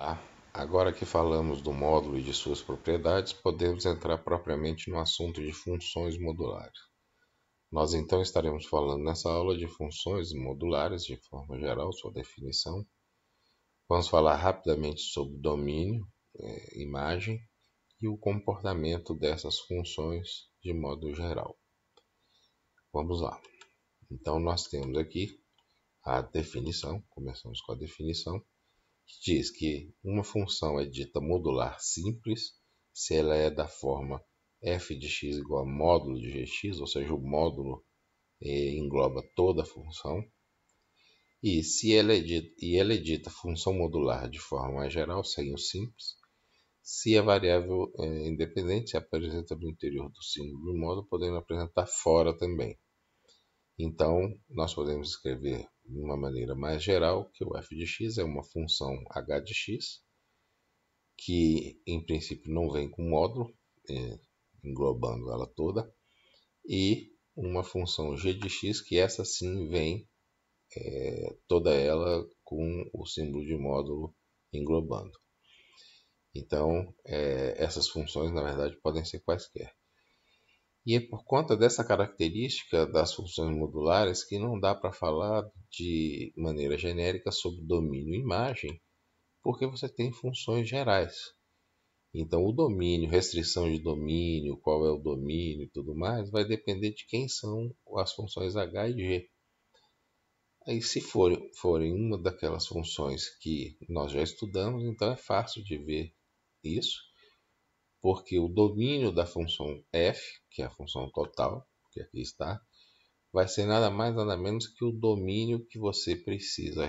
Olá, agora que falamos do módulo e de suas propriedades, podemos entrar propriamente no assunto de funções modulares. Nós então estaremos falando nessa aula de funções modulares de forma geral, sua definição. Vamos falar rapidamente sobre domínio, imagem e o comportamento dessas funções de modo geral. Vamos lá. Então nós temos aqui a definição, começamos com a definição, que diz que uma função é dita modular simples se ela é da forma f de x igual a módulo de gx, ou seja, o módulo engloba toda a função. E se ela é dita função modular de forma mais geral, sem o simples, se a variável independente se apresenta no interior do símbolo do módulo, podendo apresentar fora também. Então, nós podemos escrever de uma maneira mais geral que o f de x é uma função h de x, que em princípio não vem com módulo, englobando ela toda, e uma função g de x, que essa sim vem toda ela com o símbolo de módulo englobando. Então, essas funções, na verdade, podem ser quaisquer. E é por conta dessa característica das funções modulares que não dá para falar de maneira genérica sobre domínio e imagem, porque você tem funções gerais. Então, o domínio, restrição de domínio, qual é o domínio e tudo mais, vai depender de quem são as funções h e g. Aí, se forem uma daquelas funções que nós já estudamos, então é fácil de ver isso, porque o domínio da função f, que é a função total, que aqui está, vai ser nada mais nada menos que o domínio que você precisa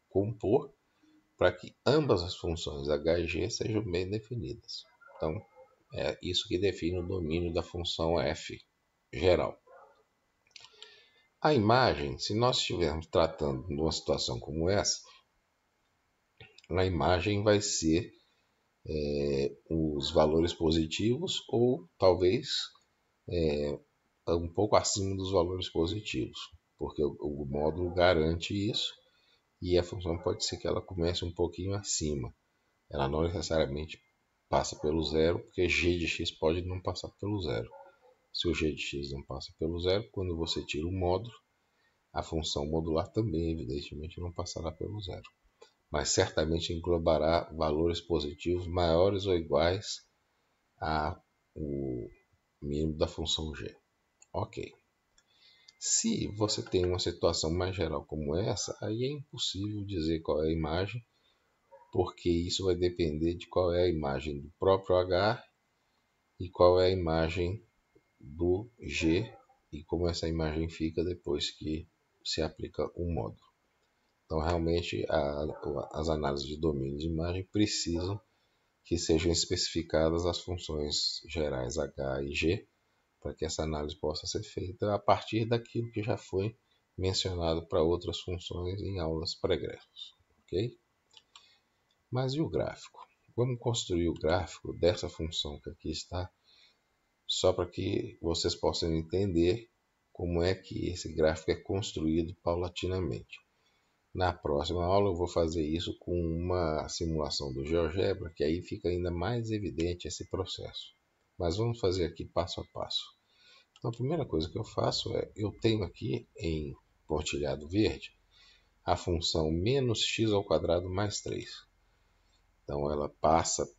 compor para que ambas as funções h e g sejam bem definidas. Então, é isso que define o domínio da função f geral. A imagem, se nós estivermos tratando de uma situação como essa, a imagem vai ser os valores positivos ou talvez um pouco acima dos valores positivos, porque o módulo garante isso e a função pode ser que ela comece um pouquinho acima. Ela não necessariamente passa pelo zero, porque g de x pode não passar pelo zero. Se o g de x não passa pelo zero, quando você tira o módulo, a função modular também, evidentemente, não passará pelo zero. Mas certamente englobará valores positivos maiores ou iguais ao mínimo da função g. Ok. Se você tem uma situação mais geral como essa, aí é impossível dizer qual é a imagem, porque isso vai depender de qual é a imagem do próprio h e qual é a imagem do g e como essa imagem fica depois que se aplica um módulo. Então, realmente, as análises de domínio de imagem precisam que sejam especificadas as funções gerais h e g, para que essa análise possa ser feita a partir daquilo que já foi mencionado para outras funções em aulas pregressas. Ok? Mas e o gráfico? Vamos construir o gráfico dessa função que aqui está, só para que vocês possam entender como é que esse gráfico é construído paulatinamente. Na próxima aula eu vou fazer isso com uma simulação do GeoGebra, que aí fica ainda mais evidente esse processo. Mas vamos fazer aqui passo a passo. Então a primeira coisa que eu faço eu tenho aqui em pontilhado verde a função menos x ao quadrado mais 3. Então ela passa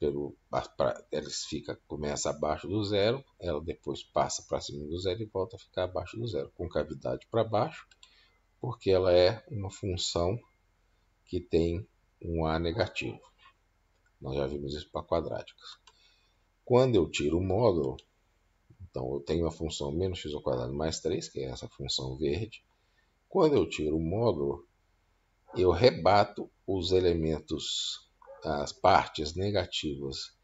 começa abaixo do zero, ela depois passa para cima do zero e volta a ficar abaixo do zero, com cavidade para baixo, porque ela é uma função que tem um a negativo. Nós já vimos isso para quadráticas. Quando eu tiro o módulo, então eu tenho a função menos x ao quadrado mais 3, que é essa função verde. Quando eu tiro o módulo, eu rebato os elementos, as partes negativas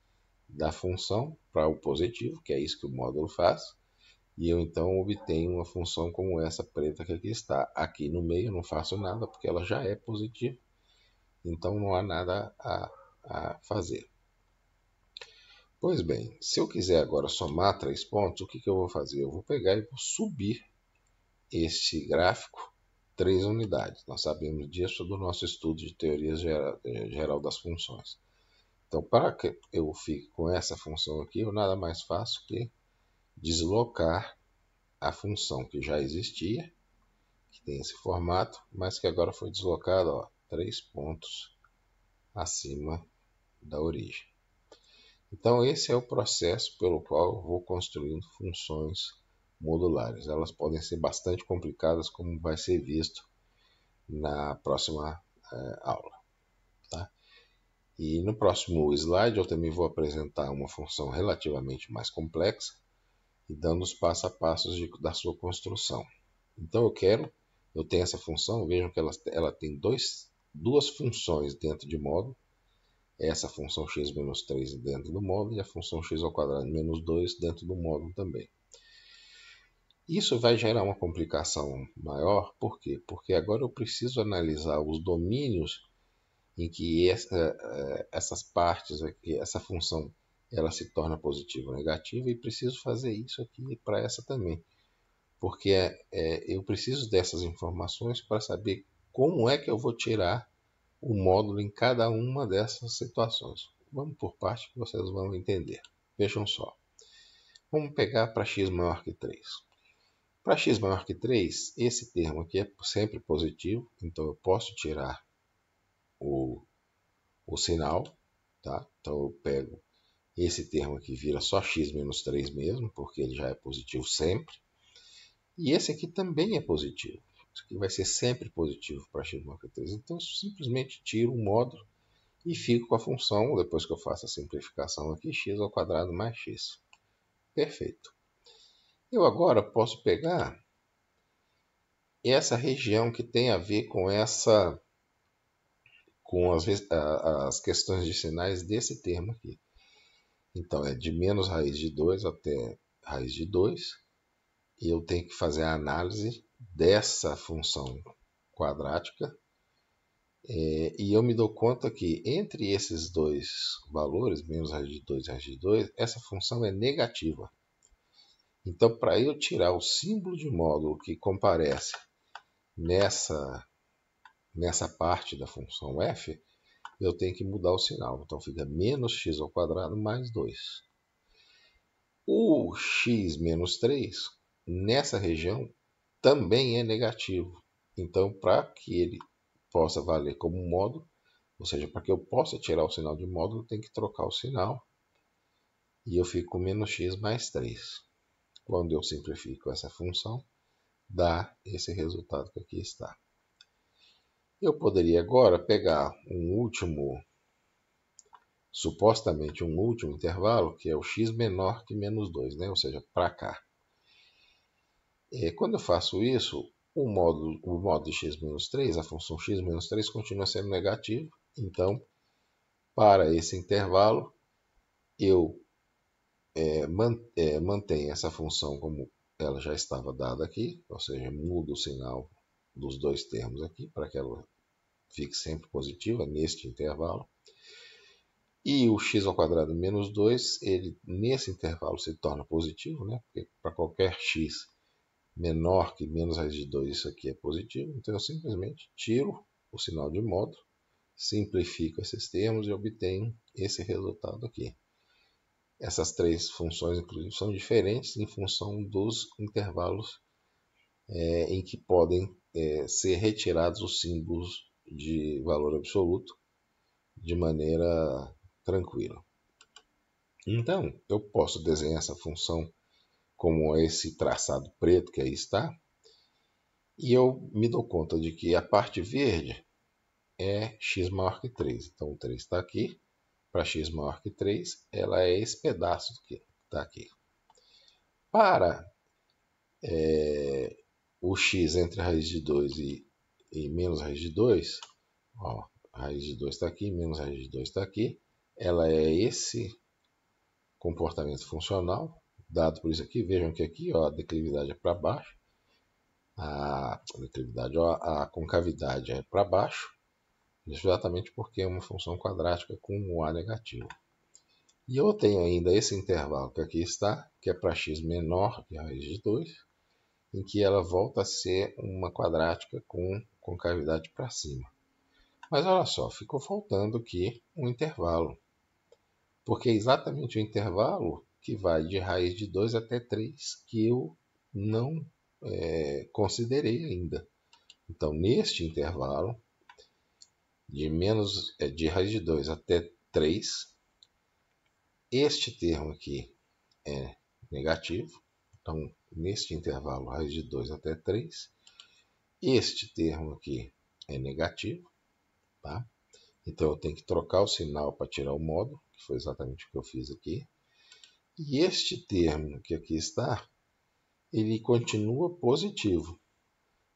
da função para o positivo, que é isso que o módulo faz, e eu então obtenho uma função como essa preta que aqui está. Aqui no meio eu não faço nada, porque ela já é positiva, então não há nada a fazer. Pois bem, se eu quiser agora somar 3 pontos, o que eu vou fazer? Eu vou pegar e vou subir este gráfico 3 unidades. Nós sabemos disso do nosso estudo de teoria geral das funções. Então, para que eu fique com essa função aqui, eu nada mais faço que deslocar a função que já existia, que tem esse formato, mas que agora foi deslocada 3 pontos acima da origem. Então, esse é o processo pelo qual eu vou construindo funções modulares. Elas podem ser bastante complicadas, como vai ser visto na próxima aula. Tá? E no próximo slide eu também vou apresentar uma função relativamente mais complexa e dando os passo a passos da sua construção. Então eu tenho essa função, vejam que ela tem duas funções dentro de módulo. Essa função x menos 3 dentro do módulo e a função x ao quadrado menos 2 dentro do módulo também. Isso vai gerar uma complicação maior, por quê? Porque agora eu preciso analisar os domínios em que essas partes aqui, essa função, ela se torna positiva ou negativa, e preciso fazer isso aqui para essa também. Porque eu preciso dessas informações para saber como é que eu vou tirar o módulo em cada uma dessas situações. Vamos por parte que vocês vão entender. Vejam só. Vamos pegar para x maior que 3. Para x maior que 3, esse termo aqui é sempre positivo, então eu posso tirar o sinal. Tá? Então eu pego esse termo aqui, vira só x menos 3 mesmo, porque ele já é positivo sempre. E esse aqui também é positivo. Isso aqui vai ser sempre positivo para x maior que 3. Então eu simplesmente tiro o módulo e fico com a função, depois que eu faço a simplificação aqui, x ao quadrado mais x. Perfeito. Eu agora posso pegar essa região que tem a ver com as questões de sinais desse termo aqui. Então é de menos raiz de 2 até raiz de 2. E eu tenho que fazer a análise dessa função quadrática. E eu me dou conta que entre esses dois valores, menos raiz de 2 e raiz de 2, essa função é negativa. Então, para eu tirar o símbolo de módulo que comparece nessa parte da função f, eu tenho que mudar o sinal. Então, fica menos x ao quadrado mais 2. O x menos 3, nessa região, também é negativo. Então, para que ele possa valer como módulo, ou seja, para que eu possa tirar o sinal de módulo, eu tenho que trocar o sinal. E eu fico com menos x mais 3. Quando eu simplifico essa função, dá esse resultado que aqui está. Eu poderia agora pegar supostamente um último intervalo, que é o x menor que menos 2, né? Ou seja, para cá. Quando eu faço isso, o módulo de x menos 3, a função x menos 3 continua sendo negativo. Então, para esse intervalo, eu mantenho essa função como ela já estava dada aqui, ou seja, mudo o sinal dos dois termos aqui para que ela fique sempre positiva neste intervalo. E o x ao quadrado menos 2, ele nesse intervalo se torna positivo, né? Porque para qualquer x menor que menos raiz de 2, isso aqui é positivo. Então eu simplesmente tiro o sinal de módulo, simplifico esses termos e obtenho esse resultado aqui. Essas três funções, inclusive, são diferentes em função dos intervalos em que podem ser retirados os símbolos de valor absoluto de maneira tranquila. Então, eu posso desenhar essa função como esse traçado preto que aí está, e eu me dou conta de que a parte verde é x maior que 3. Então, o 3 está aqui. Para x maior que 3, ela é esse pedaço que está aqui. Para o x entre raiz de 2 e menos raiz de 2, ó, raiz de 2 está aqui, menos raiz de 2 está aqui, ela é esse comportamento funcional, dado por isso aqui. Vejam que aqui a declividade é para baixo, a concavidade é para baixo, exatamente porque é uma função quadrática com um a negativo. E eu tenho ainda esse intervalo que aqui está, que é para x menor que raiz de 2, em que ela volta a ser uma quadrática com concavidade para cima. Mas olha só, ficou faltando aqui um intervalo, porque é exatamente o intervalo que vai de raiz de 2 até 3 que eu não considerei ainda. Então, neste intervalo, de raiz de 2 até 3, este termo aqui é negativo. Então, neste intervalo, raiz de 2 até 3, este termo aqui é negativo. Tá? Então, eu tenho que trocar o sinal para tirar o módulo, que foi exatamente o que eu fiz aqui. E este termo que aqui está, ele continua positivo.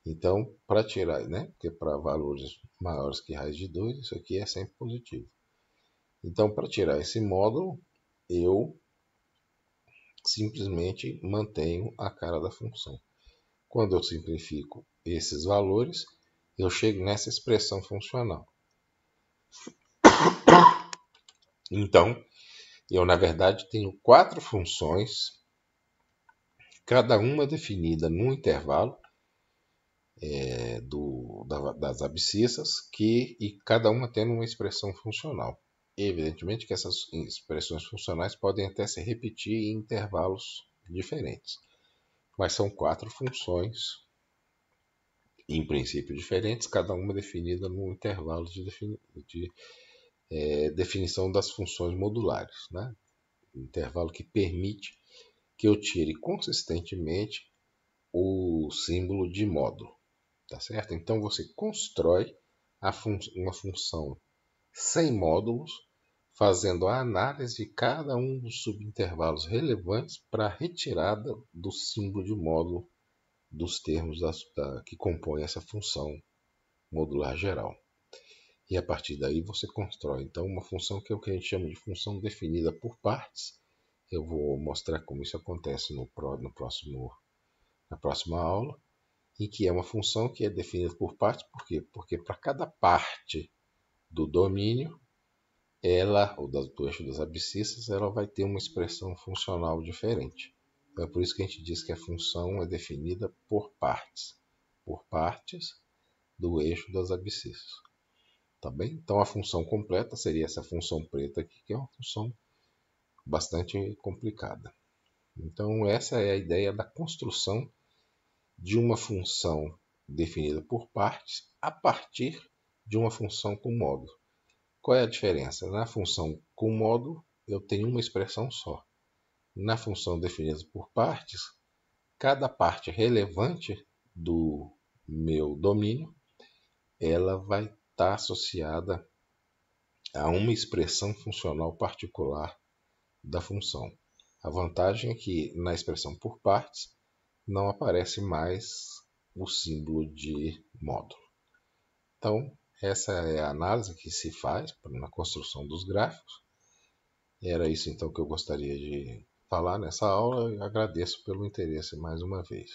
Então, para tirar, né? Porque para valores maiores que raiz de 2, isso aqui é sempre positivo. Então, para tirar esse módulo, eu simplesmente mantenho a cara da função. Quando eu simplifico esses valores, eu chego nessa expressão funcional. Então, eu na verdade tenho 4 funções, cada uma definida num intervalo das abscissas, e cada uma tendo uma expressão funcional. Evidentemente que essas expressões funcionais podem até se repetir em intervalos diferentes, mas são 4 funções, em princípio diferentes, cada uma definida num intervalo de definição das funções modulares, né? Um intervalo que permite que eu tire consistentemente o símbolo de módulo. Tá certo? Então você constrói uma função sem módulos, fazendo a análise de cada um dos subintervalos relevantes para a retirada do símbolo de módulo dos termos que compõem essa função modular geral. E a partir daí você constrói então uma função que é o que a gente chama de função definida por partes. Eu vou mostrar como isso acontece na próxima aula. E que é uma função que é definida por partes. Por quê? Porque para cada parte do domínio, do eixo das abscissas, ela vai ter uma expressão funcional diferente. Então é por isso que a gente diz que a função é definida por partes do eixo das abscissas. Tá bem? Então a função completa seria essa função preta aqui, que é uma função bastante complicada. Então essa é a ideia da construção de uma função definida por partes a partir de uma função com módulo. Qual é a diferença? Na função com módulo, eu tenho uma expressão só. Na função definida por partes, cada parte relevante do meu domínio, ela vai estar associada a uma expressão funcional particular da função. A vantagem é que na expressão por partes não aparece mais o símbolo de módulo. Então, essa é a análise que se faz na construção dos gráficos. Era isso então que eu gostaria de falar nessa aula e agradeço pelo interesse mais uma vez.